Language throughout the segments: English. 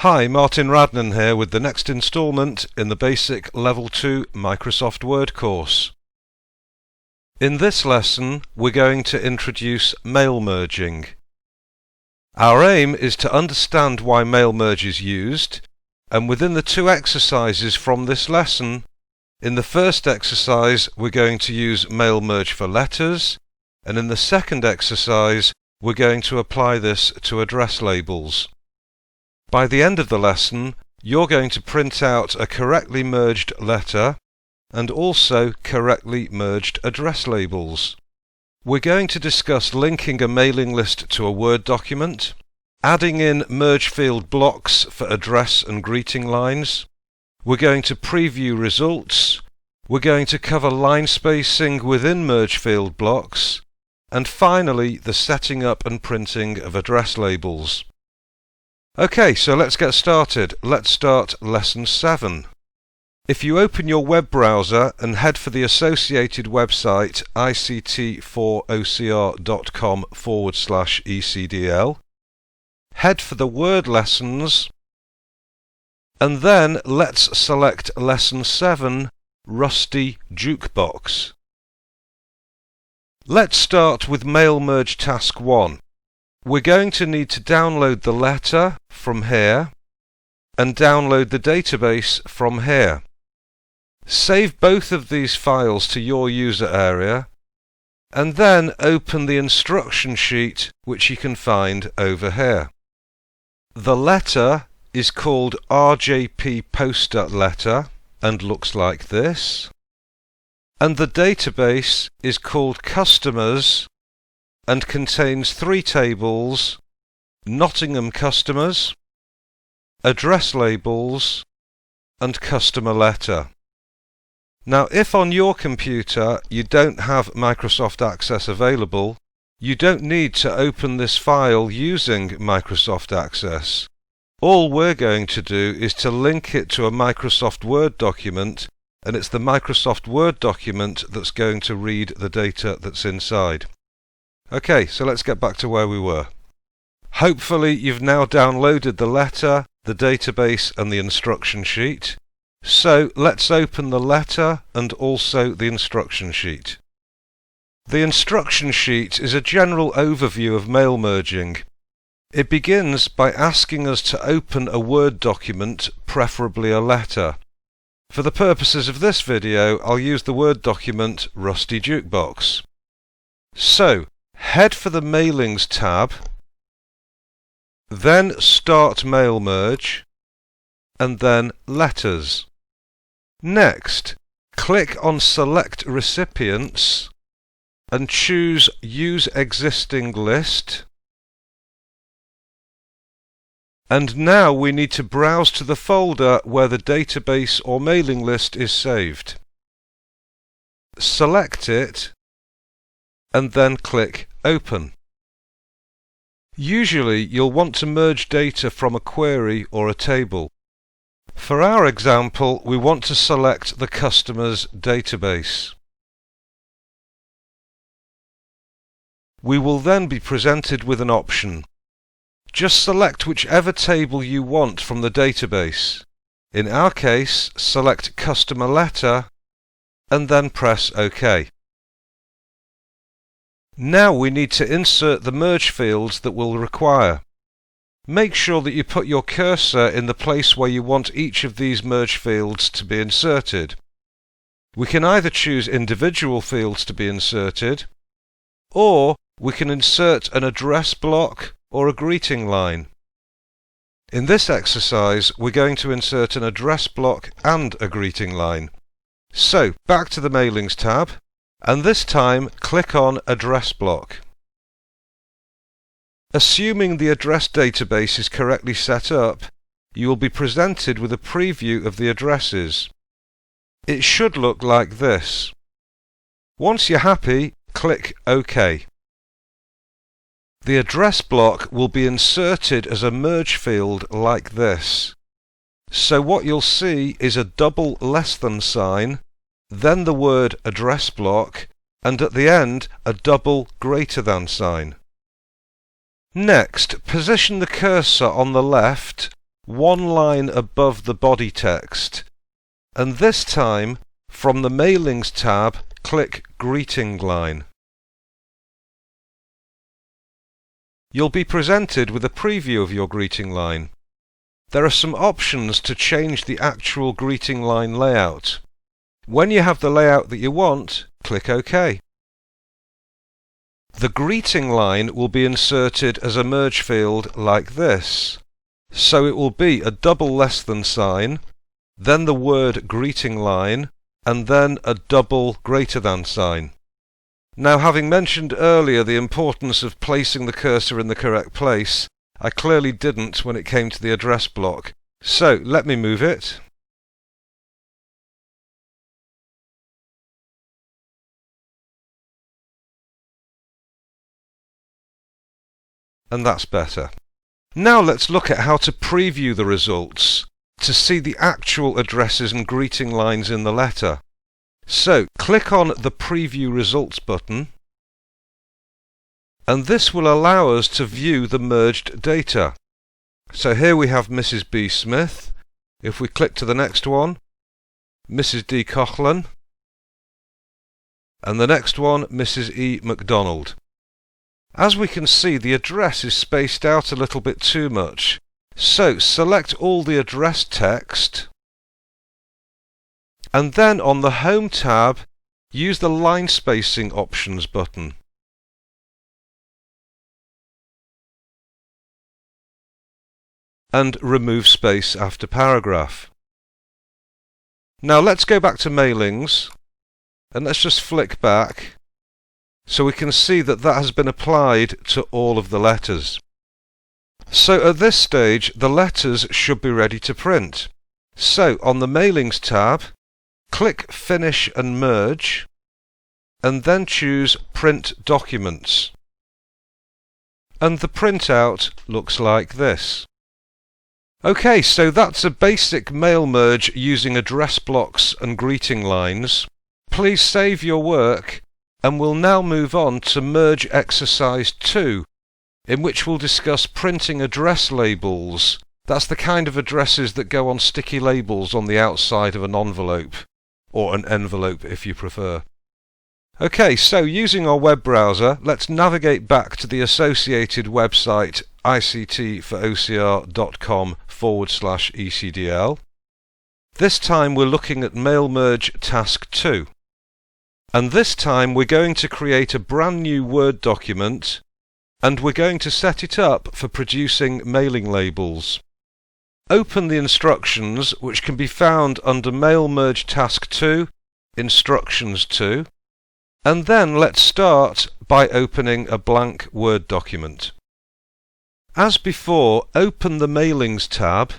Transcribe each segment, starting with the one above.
Hi, Martin Radnan here with the next instalment in the basic Level 2 Microsoft Word course. In this lesson we're going to introduce mail merging. Our aim is to understand why mail merge is used, and within the two exercises from this lesson, in the first exercise we're going to use mail merge for letters, and in the second exercise we're going to apply this to address labels. By the end of the lesson, you're going to print out a correctly merged letter and also correctly merged address labels. We're going to discuss linking a mailing list to a Word document, adding in merge field blocks for address and greeting lines. We're going to preview results. We're going to cover line spacing within merge field blocks, and finally the setting up and printing of address labels. Okay, so let's get started. Let's start Lesson 7. If you open your web browser and head for the associated website ict4ocr.com/ECDL, head for the Word lessons, and then let's select Lesson 7, Rusty Jukebox. Let's start with Mail Merge Task 1. We're going to need to download the letter from here and download the database from here. Save both of these files to your user area and then open the instruction sheet which you can find over here. The letter is called RJP Poster Letter and looks like this, and the database is called Customers and contains three tables: Nottingham Customers, Address Labels, and Customer Letter. Now, if on your computer you don't have Microsoft Access available, you don't need to open this file using Microsoft Access. All we're going to do is to link it to a Microsoft Word document, and it's the Microsoft Word document that's going to read the data that's inside. Okay, so let's get back to where we were. Hopefully you've now downloaded the letter, the database and the instruction sheet. So let's open the letter and also the instruction sheet. The instruction sheet is a general overview of mail merging. It begins by asking us to open a Word document, preferably a letter. For the purposes of this video, I'll use the Word document Rusty Jukebox. So, head for the Mailings tab, then Start Mail Merge, and then Letters. Next, click on Select Recipients and choose Use Existing List. And now we need to browse to the folder where the database or mailing list is saved. Select it and then click Open. Usually you'll want to merge data from a query or a table. For our example, we want to select the customer's database. We will then be presented with an option. Just select whichever table you want from the database. In our case, select Customer Letter and then press OK. Now we need to insert the merge fields that we'll require. Make sure that you put your cursor in the place where you want each of these merge fields to be inserted. We can either choose individual fields to be inserted, or we can insert an address block or a greeting line. In this exercise, we're going to insert an address block and a greeting line. So, back to the Mailings tab, and this time click on Address Block. Assuming the address database is correctly set up, you will be presented with a preview of the addresses. It should look like this. Once you're happy, click OK. The address block will be inserted as a merge field like this. So what you'll see is a double less than sign, then the word address block, and at the end a double greater than sign. Next, position the cursor on the left one line above the body text, and this time from the Mailings tab click Greeting Line. You'll be presented with a preview of your greeting line. There are some options to change the actual greeting line layout. When you have the layout that you want, click OK. The greeting line will be inserted as a merge field like this. So it will be a double less than sign, then the word greeting line, and then a double greater than sign. Now, having mentioned earlier the importance of placing the cursor in the correct place, I clearly didn't when it came to the address block. So let me move it. And that's better. Now let's look at how to preview the results to see the actual addresses and greeting lines in the letter. So click on the Preview Results button, and this will allow us to view the merged data. So here we have Mrs. B. Smith. If we click to the next one, Mrs. D. Coughlin, and the next one, Mrs. E. MacDonald. As we can see, the address is spaced out a little bit too much. So select all the address text, and then on the Home tab, use the Line Spacing Options button. And remove space after paragraph. Now let's go back to Mailings, and let's just flick back, so we can see that that has been applied to all of the letters. So at this stage, the letters should be ready to print. So on the Mailings tab, click Finish and Merge, and then choose Print Documents. And the printout looks like this. Okay, so that's a basic mail merge using address blocks and greeting lines. Please save your work, and we'll now move on to Merge Exercise 2, in which we'll discuss printing address labels. That's the kind of addresses that go on sticky labels on the outside of an envelope, or an envelope if you prefer. Okay, so using our web browser, let's navigate back to the associated website ictforocr.com/ECDL. This time we're looking at Mail Merge Task 2. And this time we're going to create a brand new Word document, and we're going to set it up for producing mailing labels. Open the instructions, which can be found under Mail Merge Task 2, Instructions 2, and then let's start by opening a blank Word document. As before, open the Mailings tab,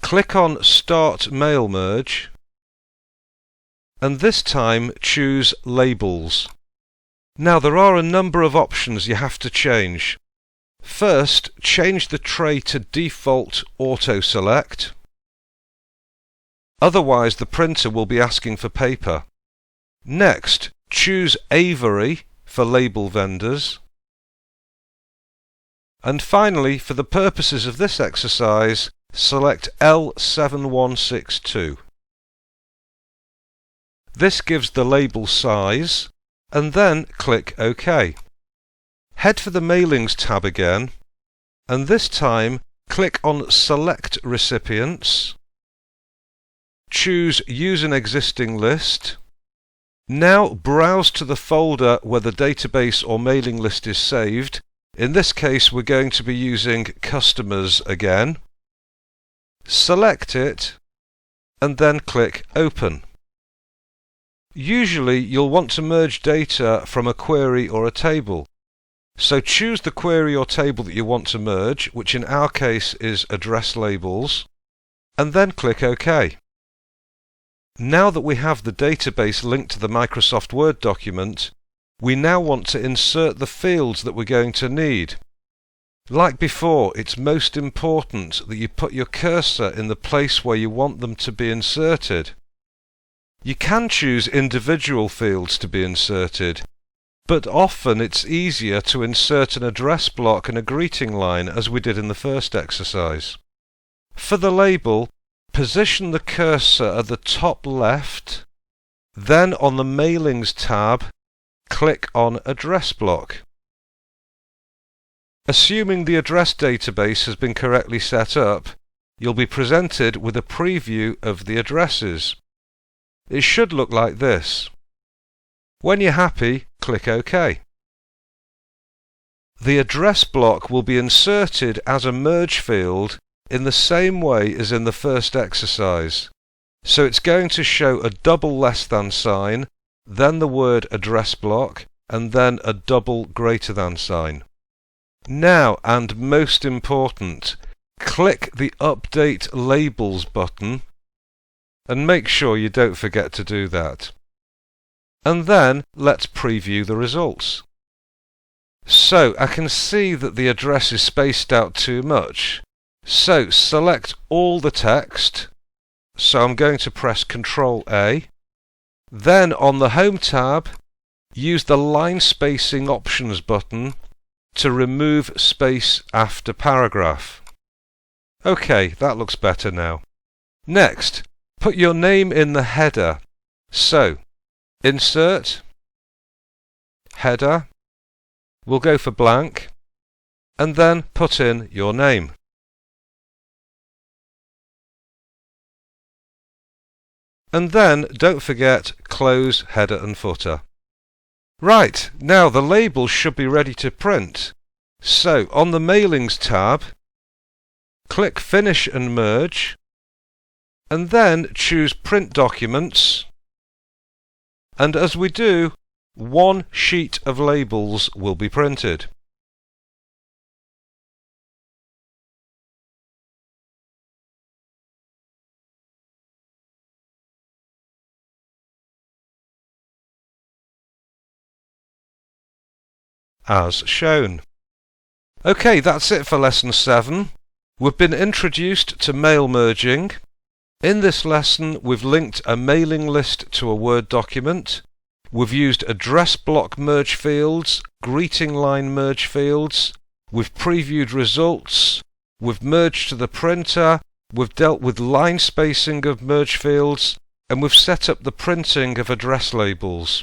click on Start Mail Merge, and this time choose Labels. Now there are a number of options you have to change. First, change the tray to Default Auto Select. Otherwise the printer will be asking for paper. Next, choose Avery for label vendors. And finally, for the purposes of this exercise, select L7162. This gives the label size, and then click OK. Head for the Mailings tab again, and this time click on Select Recipients, choose Use an Existing List. Now browse to the folder where the database or mailing list is saved. In this case we're going to be using Customers again. Select it, and then click Open. Usually you'll want to merge data from a query or a table. So choose the query or table that you want to merge, which in our case is address labels, and then click OK. Now that we have the database linked to the Microsoft Word document, we now want to insert the fields that we're going to need. Like before, it's most important that you put your cursor in the place where you want them to be inserted. You can choose individual fields to be inserted, but often it's easier to insert an address block and a greeting line as we did in the first exercise. For the label, position the cursor at the top left, then on the Mailings tab, click on Address Block. Assuming the address database has been correctly set up, you'll be presented with a preview of the addresses. It should look like this. When you're happy, click OK. The address block will be inserted as a merge field in the same way as in the first exercise. So it's going to show a double less than sign, then the word address block, and then a double greater than sign. Now, and most important, click the Update Labels button, and make sure you don't forget to do that. And then let's preview the results. So I can see that the address is spaced out too much. So select all the text. So I'm going to press Ctrl A. Then on the Home tab, use the Line Spacing Options button to remove space after paragraph. OK, that looks better now. Next, put your name in the header. So, Insert, Header, we'll go for blank, and then put in your name. And then don't forget close header and footer. Right, now the label should be ready to print. So on the Mailings tab, click Finish and Merge, and then choose Print Documents, and as we do, one sheet of labels will be printed. As shown. OK, that's it for Lesson 7. We've been introduced to mail merging. In this lesson, we've linked a mailing list to a Word document. We've used address block merge fields, greeting line merge fields. We've previewed results. We've merged to the printer. We've dealt with line spacing of merge fields. And we've set up the printing of address labels.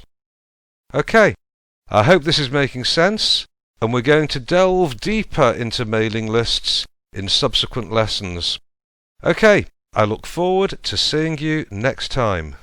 OK. I hope this is making sense, and we're going to delve deeper into mailing lists in subsequent lessons. OK, I look forward to seeing you next time.